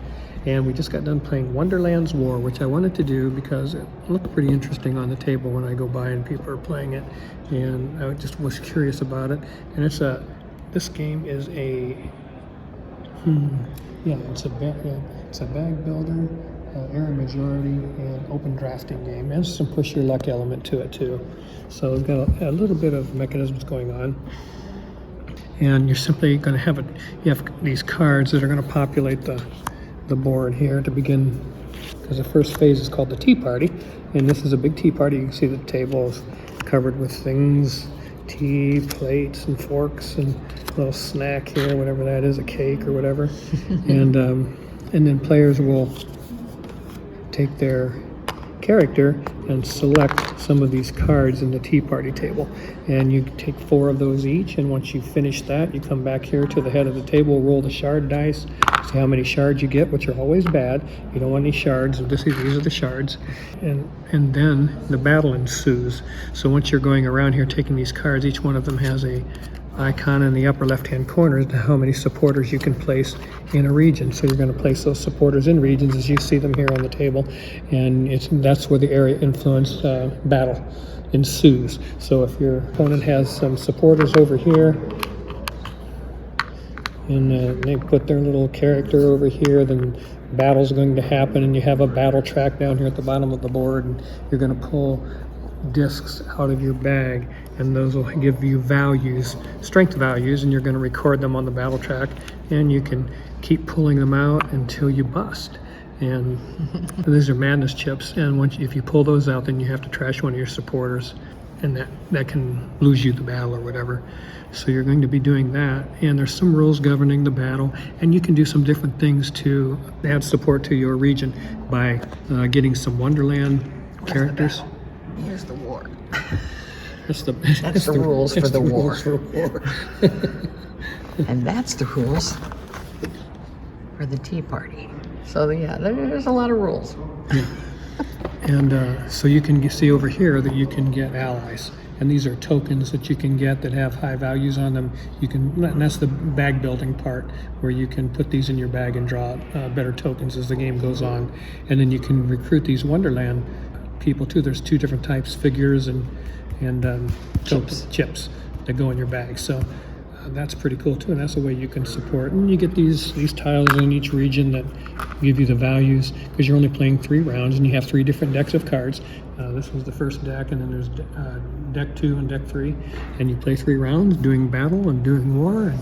And we just got done playing Wonderlands War, which I wanted to do because it looked pretty interesting on the table when I go by and people are playing it. And I just was curious about it. And this game is it's a bag builder, area majority, and open drafting game. And some push your luck element to it too. So we've got a little bit of mechanisms going on. And you're simply going to you have these cards that are going to populate the board here to begin, because the first phase is called the tea party, and this is a big tea party. You can see the table is covered with things, tea, plates, and forks, and a little snack here, whatever that is, a cake or whatever. And then players will take their character and select some of these cards in the tea party table, and you take 4 of those each, and once you finish that, you come back here to the head of the table, roll the shard dice, see how many shards you get, which are always bad. You don't want any shards. These are the shards, and then the battle ensues. So once you're going around here taking these cards, each one of them has a icon in the upper left hand corner as to how many supporters you can place in a region. So you're going to place those supporters in regions as you see them here on the table, and that's where the area influence battle ensues. So if your opponent has some supporters over here and they put their little character over here, then battle's going to happen, and you have a battle track down here at the bottom of the board, and you're going to pull discs out of your bag, and those will give you values, strength values, and you're going to record them on the battle track, and you can keep pulling them out until you bust. And these are madness chips, and if you pull those out, then you have to trash one of your supporters, and that can lose you the battle or whatever. So you're going to be doing that, and there's some rules governing the battle, and you can do some different things to add support to your region by getting some Wonderland characters. Here's the war. That's the rules for the war. For war. And that's the rules for the tea party. So yeah, there's a lot of rules. Yeah. And so you can see over here that you can get allies, and these are tokens that you can get that have high values on them. And that's the bag building part, where you can put these in your bag and draw better tokens as the game goes on. And then you can recruit these Wonderland people too. There's 2 different types, figures and chips that go in your bag. So that's pretty cool too, and that's a way you can support. And you get these tiles in each region that give you the values, because you're only playing 3 rounds, and you have 3 different decks of cards. This was the first deck, and then there's deck 2 and deck 3, and you play 3 rounds doing battle and doing war,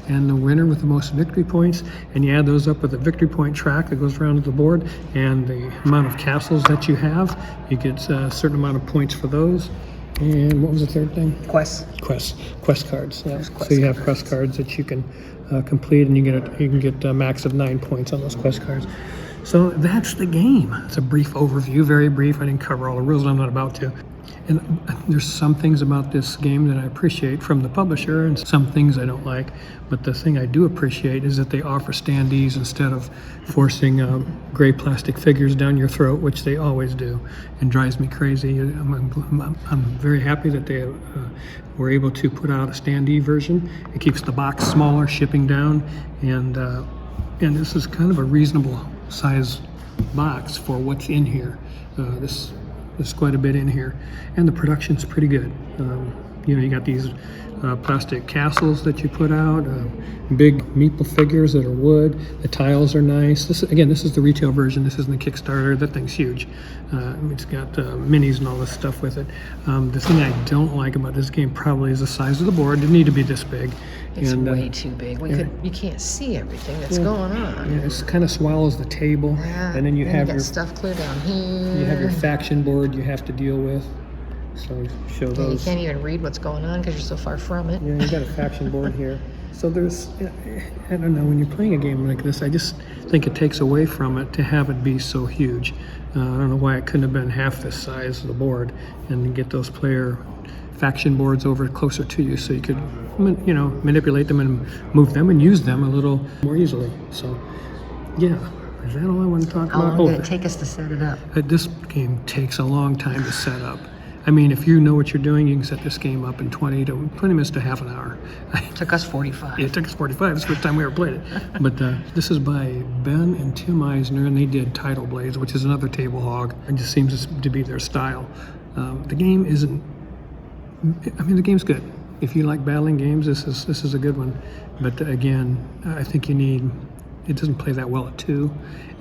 and the winner with the most victory points, and you add those up with a victory point track that goes around the board, and the amount of castles that you have, you get a certain amount of points for those. And what was the third thing? Quest cards. Yeah. So you have quest cards that you can complete, and you can get a max of 9 points on those quest cards. So that's the game. It's a brief overview, very brief. I didn't cover all the rules, and I'm not about to. And there's some things about this game that I appreciate from the publisher, and some things I don't like. But the thing I do appreciate is that they offer standees instead of forcing gray plastic figures down your throat, which they always do, and drives me crazy. I'm very happy that they were able to put out a standee version. It keeps the box smaller, shipping down, and this is kind of a reasonable size box for what's in here. There's quite a bit in here, and the production's pretty good. You got these plastic castles that you put out, big meeple figures that are wood. The tiles are nice. This is the retail version. This isn't the Kickstarter. That thing's huge. It's got minis and all this stuff with it. The thing I don't like about this game probably is the size of the board. It didn't need to be this big. It's way too big. You can't see everything that's going on. Yeah, it kind of swallows the table, and then you have your stuff clear down here. You have your faction board you have to deal with. So show those. You can't even read what's going on because you're so far from it. Yeah, you got a faction board here. So there's, I don't know, when you're playing a game like this, I just think it takes away from it to have it be so huge. I don't know why it couldn't have been half this size of the board, and get those player faction boards over closer to you so you could, manipulate them and move them and use them a little more easily. So, yeah. Is that all I want to talk about? How long did it take us to set it up? This game takes a long time to set up. I mean, if you know what you're doing, you can set this game up in 20 minutes to half an hour. It took us 45. Yeah, it took us 45. It's the first time we ever played it. But this is by Ben and Tim Eisner, and they did Tidal Blades, which is another table hog. It just seems to be their style. The game isn't... the game's good. If you like battling games, this is a good one. But again, I think you need... It doesn't play that well at 2,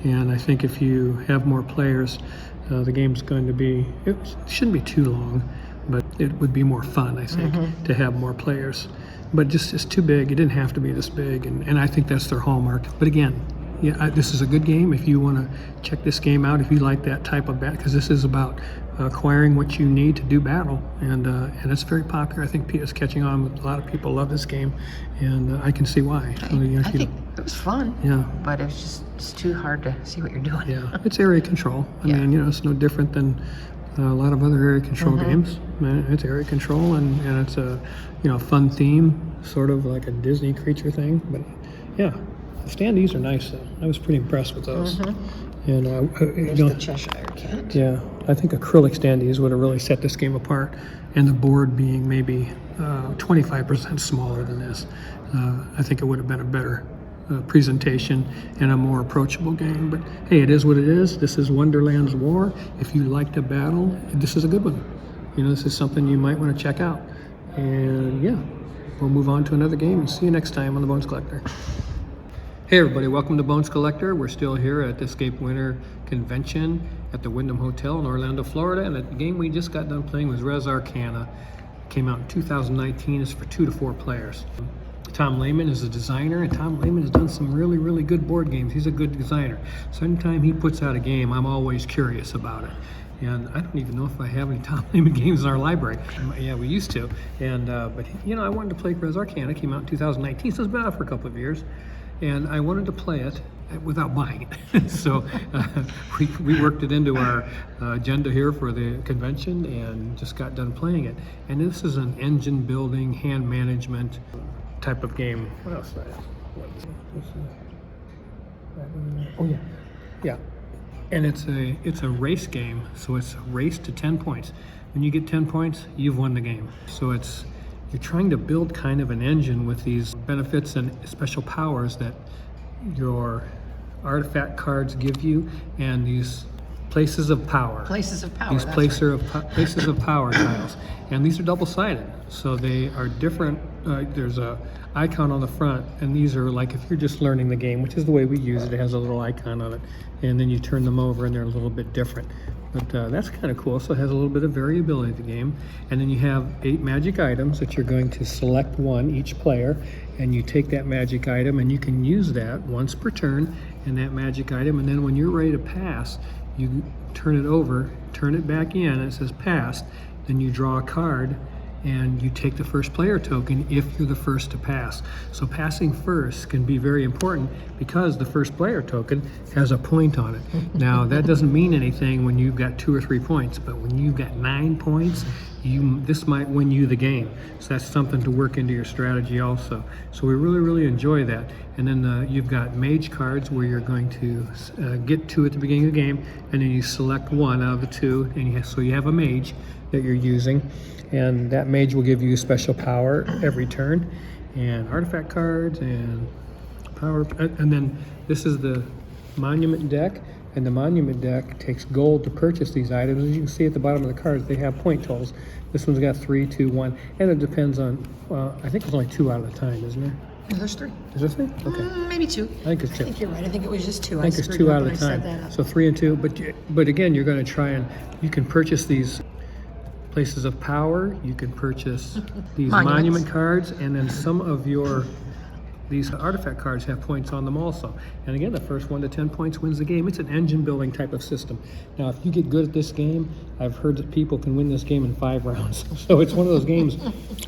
and I think if you have more players, the game's going to be, it shouldn't be too long, but it would be more fun, I think, to have more players. But just, it's too big. It didn't have to be this big, and I think that's their hallmark. But again, yeah, this is a good game if you want to check this game out, if you like that type of battle, because this is about acquiring what you need to do battle, and it's very popular. I think it's catching on. A lot of people love this game, and I can see why. I think it was fun. Yeah. But it was just too hard to see what you're doing. Yeah, it's area control. I mean, you know, it's no different than a lot of other area control games. It's area control, and it's a, you know, fun theme, sort of like a Disney creature thing. But yeah, the standees are nice though. I was pretty impressed with those. And There's you know, the Cheshire Cat. yeah, I think acrylic standees would have really set this game apart, and the board being maybe 25% smaller than this, I think it would have been a better presentation and a more approachable game. But hey, it is what it is. This is Wonderlands War. If you like to battle, this is a good one. You know, this is something you might want to check out. And yeah, we'll move on to another game and see you next time on the Bones Collector. Hey everybody, welcome to Bones Collector. We're still here at the Escape Winter Convention at the Wyndham Hotel in Orlando, Florida, and the game we just got done playing was Rez Arcana. Came out in 2019. It's for 2 to 4 players. Tom Lehman is a designer, and Tom Lehman has done some really, really good board games. He's a good designer. So anytime he puts out a game, I'm always curious about it. And I don't even know if I have any Tom Lehman games in our library. Yeah, we used to. And but you know, I wanted to play Rez Arcana. It came out in 2019, so it's been out for a couple of years. And I wanted to play it without buying it. So we worked it into our agenda here for the convention and just got done playing it. And this is an engine building, hand management type of game. What else? Oh yeah, yeah. And it's a race game, so it's a race to 10 points. When you get 10 points, you've won the game. So you're trying to build kind of an engine with these benefits and special powers that your artifact cards give you, and these places of power. Places of power. These places of power tiles, and these are double-sided, so they are different. There's a icon on the front, and these are like if you're just learning the game, which is the way we use it. It has a little icon on it, and then you turn them over, and they're a little bit different. But that's kind of cool. So it has a little bit of variability to the game. And then you have 8 magic items that you're going to select one, each player, and you take that magic item and you can use that once per turn in that magic item. And then when you're ready to pass, you turn it over, turn it back in, and it says passed. Then you draw a card and you take the first player token if you're the first to pass. So passing first can be very important because the first player token has a point on it. Now that doesn't mean anything when you've got 2 or 3 points, but when you've got 9 points, this might win you the game. So that's something to work into your strategy also. So we really, really enjoy that. And then you've got mage cards where you're going to get 2 at the beginning of the game, and then you select 1 out of the 2, and so you have a mage that you're using. And that mage will give you special power every turn, and artifact cards and power. And then this is the monument deck, and the monument deck takes gold to purchase these items. As you can see at the bottom of the cards, they have point totals. This one's got 3, 2, 1, and it depends on. I think it's only 2 out of a time, isn't there? No, there's 3. Is there 3? Okay. Maybe 2. I think it's 2. I think you're right. I think it was just 2. I think it's 2 out of a time. So 3 and 2. But again, you're going to try and you can purchase these places of power. You can purchase these monument cards, and then some of these artifact cards have points on them also. And again, the first 1 to 10 points wins the game. It's an engine building type of system. Now, if you get good at this game, I've heard that people can win this game in 5 rounds. So it's one of those games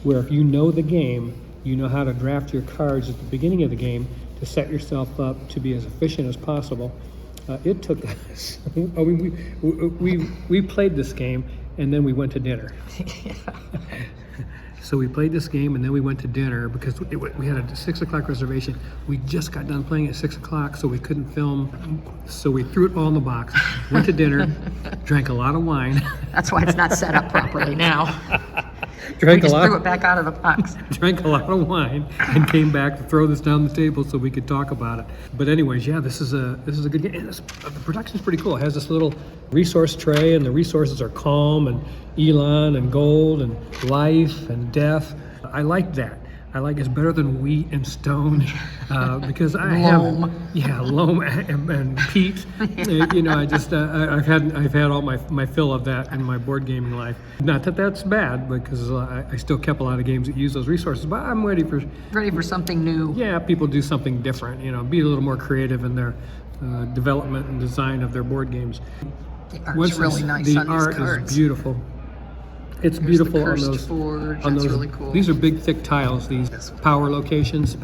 where if you know the game, you know how to draft your cards at the beginning of the game to set yourself up to be as efficient as possible. It took us. We played this game, and then we went to dinner. So we played this game and then we went to dinner because we had a 6 o'clock reservation. We just got done playing at 6 o'clock, so we couldn't film. So we threw it all in the box, went to dinner, drank a lot of wine. That's why it's not set up properly now. Drank we a just lot. threw it back out of the box. Drank a lot of wine and came back to throw this down the table so we could talk about it. But anyways, yeah, this is a good game. And the production's pretty cool. It has this little resource tray, and the resources are calm and elan and gold and life and death. I like that. I like it's better than wheat and stone because I Loam. have loam and peat. You know, I've had all my fill of that in my board gaming life. Not that that's bad, because I still kept a lot of games that use those resources. But I'm ready for something new. Yeah, people do something different. You know, be a little more creative in their development and design of their board games. The art's really nice the on art these cards. is beautiful. It's Here's beautiful the on Cursed those. Forge. On That's those, really cool. These are big, thick tiles. These power locations,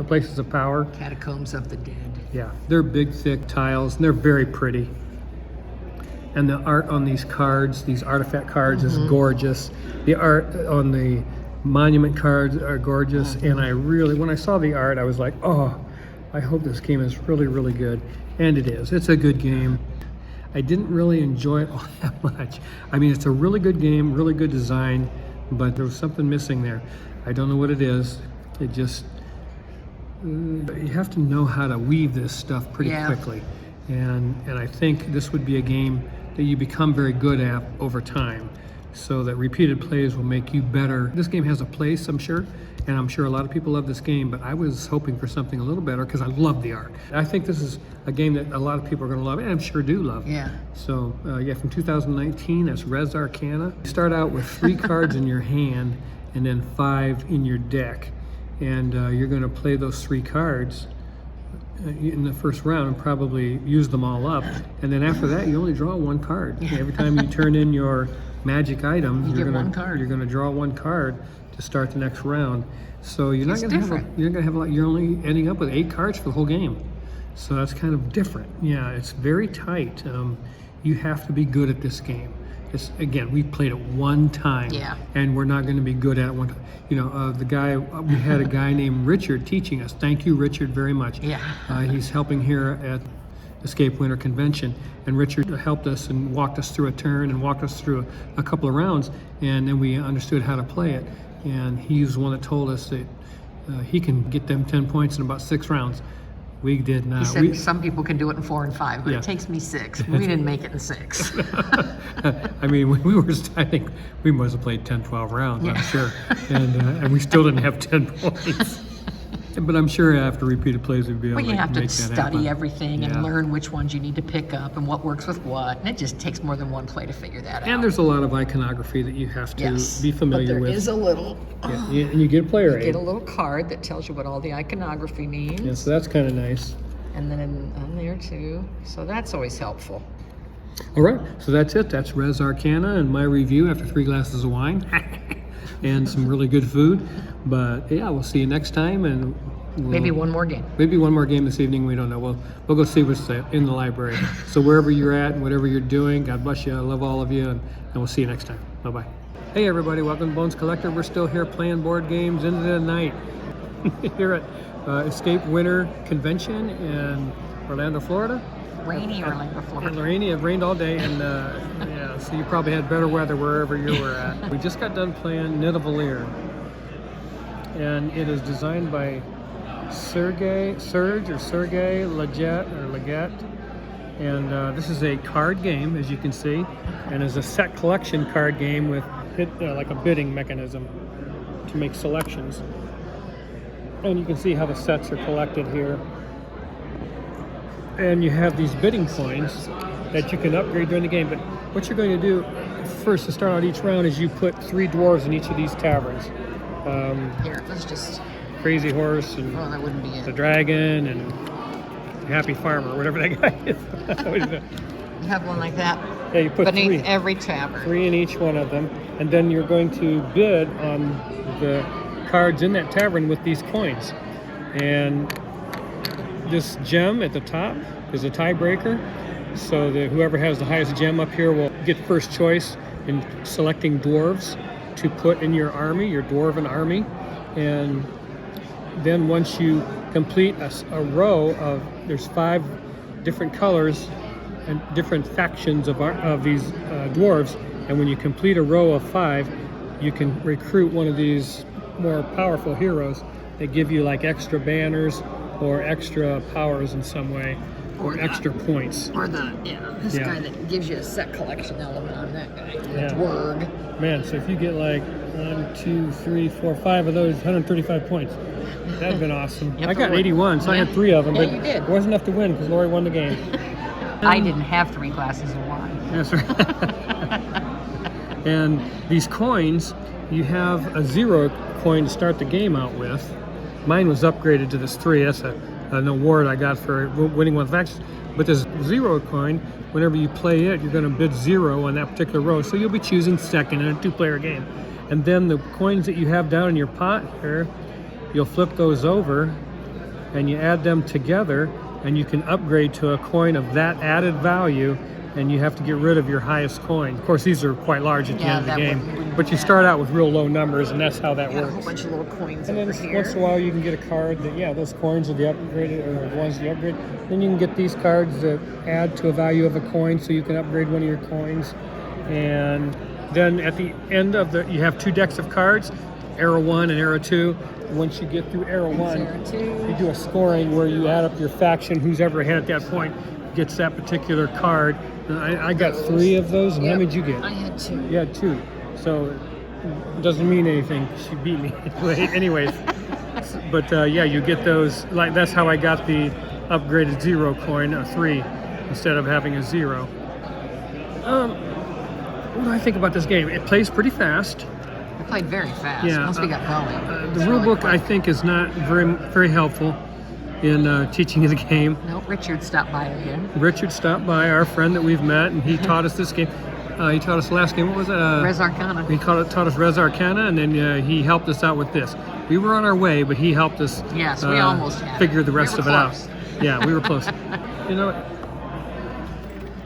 places of power. Catacombs of the Dead. Yeah, they're big, thick tiles, and they're very pretty. And the art on these cards, these artifact cards, is gorgeous. The art on the monument cards are gorgeous. And I really, when I saw the art, I was like, oh, I hope this game is really, really good. And it is. It's a good game. I didn't really enjoy it all that much. I mean, it's a really good game, really good design, but there was something missing there. I don't know what it is. It just, you have to know how to weave this stuff pretty quickly. And I think this would be a game that you become very good at over time, so that repeated plays will make you better. This game has a place, I'm sure, and I'm sure a lot of people love this game, but I was hoping for something a little better because I love the art. I think this is a game that a lot of people are going to love, and I'm sure do love. Yeah. So, yeah, from 2019, that's Rez Arcana. You start out with 3 cards in your hand and then 5 in your deck. And you're going to play those 3 cards in the first round and probably use them all up. And then after that, you only draw 1 card. Every time you turn in your magic item, you're going to draw 1 card to start the next round. So you're not going to have a lot. You're only ending up with 8 cards for the whole game. So that's kind of different. Yeah, it's very tight. You have to be good at this game. Again, we played it 1 time, and we're not going to be good at it 1 time. You know, we had a guy named Richard teaching us. Thank you, Richard, very much. Yeah. He's helping here at Escape Winter Convention, and Richard helped us and walked us through a turn and walked us through a couple of rounds, and then we understood how to play it. And he's the one that told us that he can get them 10 points in about 6 rounds. We did not. He said some people can do it in 4 and 5, but it takes me 6. We didn't make it in 6. I mean, I think we must have played 10, 12 rounds, I'm sure. And we still didn't have 10 points. But I'm sure after repeated plays we'd be able to make that happen. But you have to study everything and learn which ones you need to pick up and what works with what. And it just takes more than 1 play to figure that out. And there's a lot of iconography that you have to be familiar with. There is a little. Yeah, and you get a player aid. You get a little card that tells you what all the iconography means. Yeah, so that's kind of nice. And then on there too. So that's always helpful. All right, so that's it. That's Rez Arcana and my review after 3 glasses of wine and some really good food. But yeah, we'll see you next time, and maybe one more game. Maybe one more game this evening. We don't know. We'll go see what's in the library. So wherever you're at and whatever you're doing, God bless you. I love all of you, and we'll see you next time. Bye bye. Hey everybody, welcome to Bones Collector. We're still here playing board games into the night here at Escape Winter Convention in Orlando, Florida. Rainy Orlando, Florida. Rainy. It rained all day, and yeah, so you probably had better weather wherever you were at. We just got done playing Nidavellir, and it is designed by Sergey Leggett, and this is a card game, as you can see, and is a set collection card game with like a bidding mechanism to make selections. And you can see how the sets are collected here. And you have these bidding coins that you can upgrade during the game. But what you're going to do first to start out each round is you put 3 dwarves in each of these taverns. Here, let's just... Crazy Horse and that wouldn't be it. the Dragon and Happy Farmer, whatever that guy is. You have one like that? Yeah, you put beneath 3. every tavern. 3 in each one of them. And then you're going to bid on the cards in that tavern with these coins. And this gem at the top is a tiebreaker, so that whoever has the highest gem up here will get first choice in selecting dwarves to put in your army, your dwarven army. And then once you complete a row of, there's 5 different colors and different factions of these dwarves, and when you complete a row of 5, you can recruit one of these more powerful heroes that give you like extra banners or extra powers in some way, or extra points. Or this guy that gives you a set collection element on that guy. The Dwerg. Man, so if you get like 1, 2, 3, 4, 5 of those, 135 points. That'd been awesome. Yep, I got it would. 81, so I had 3 of them, Yeah, but you did. it wasn't enough to win because Lori won the game. I didn't have 3 glasses of wine. That's right. And these coins, you have a 0 coin to start the game out with. Mine was upgraded to this 3. That's an award I got for winning one faction. But this 0 coin, whenever you play it, you're going to bid 0 on that particular row. So you'll be choosing second in a 2-player game. And then the coins that you have down in your pot here, you'll flip those over and you add them together, and you can upgrade to a coin of that added value, and you have to get rid of your highest coin. Of course, these are quite large at the end of the game, but you start out with real low numbers, and that's how that Got a works. whole bunch of little coins And then over here. once in a while you can get a card that, yeah, those coins are the upgraded, or the ones you upgrade. Then you can get these cards that add to a value of a coin, so you can upgrade one of your coins. And then at the end of you have 2 decks of cards, Arrow 1 and Arrow 2. Once you get through Arrow 1, Arrow 2. you do a scoring where you add up your faction, who's ever ahead at that point gets that particular card. I got 3 of those, and how Yep. many did you get? I had 2. You had 2. So it doesn't mean anything. She beat me. Anyways. But yeah, you get those. Like, that's how I got the upgraded 0 coin, a 3, instead of having a 0. What do I think about this game? It plays pretty fast. I played very fast Yeah, once we got going. The rule book, I think, is not very helpful in teaching you the game. No, Richard stopped by again. Richard stopped by, our friend that we've met, and he taught us this game. He taught us the last game. What was it? Rez Arcana. He taught us Rez Arcana, and then he helped us out with this. We were on our way, but he helped us Yes, we almost had figure it. the rest We of were it close. out. Yeah, we were close. You know,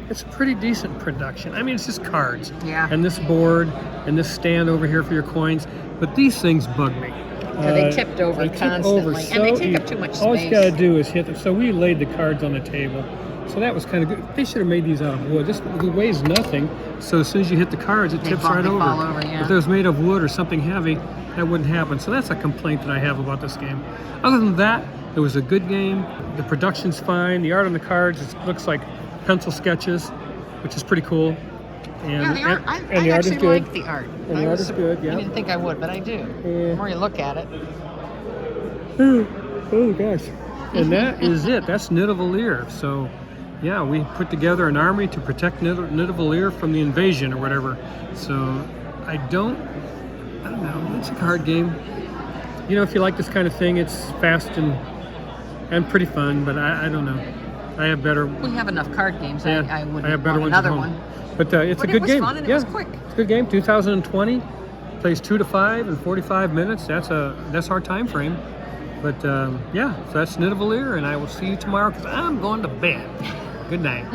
it's a pretty decent production. I mean, it's just cards. Yeah. And this board, and this stand over here for your coins. But these things bug me. Yeah, they tipped over they tip constantly, and they so take up too much All you space. got to do is hit them. So we laid the cards on the table. So that was kind of good. They should have made these out of wood. This weighs nothing. So as soon as you hit the cards, it They tips fall- right they over. fall over, yeah. If it was made of wood or something heavy, that wouldn't happen. So that's a complaint that I have about this game. Other than that, it was a good game. The production's fine. The art on the cards looks like pencil sketches, which is pretty cool. And, Yeah, the art, and I the art is actually good. like the art. And the art is good, yeah. I didn't think I would, but I do. The more you look at it. Oh gosh. And that is it. That's Nidavellir. So yeah, we put together an army to protect Nidavellir from the invasion or whatever. So I don't know. It's a card game. You know, if you like this kind of thing, it's fast and pretty fun, but I don't know. I have better. We have enough card games. Yeah, I wouldn't have better want ones at another home. one. But it's But a it good was game. fun and it yeah, was quick. It's a good game. 2020 plays 2 to 5 in 45 minutes. That's our time frame. But yeah, so that's Nidavellir, and I will see you tomorrow because I'm going to bed. Good night.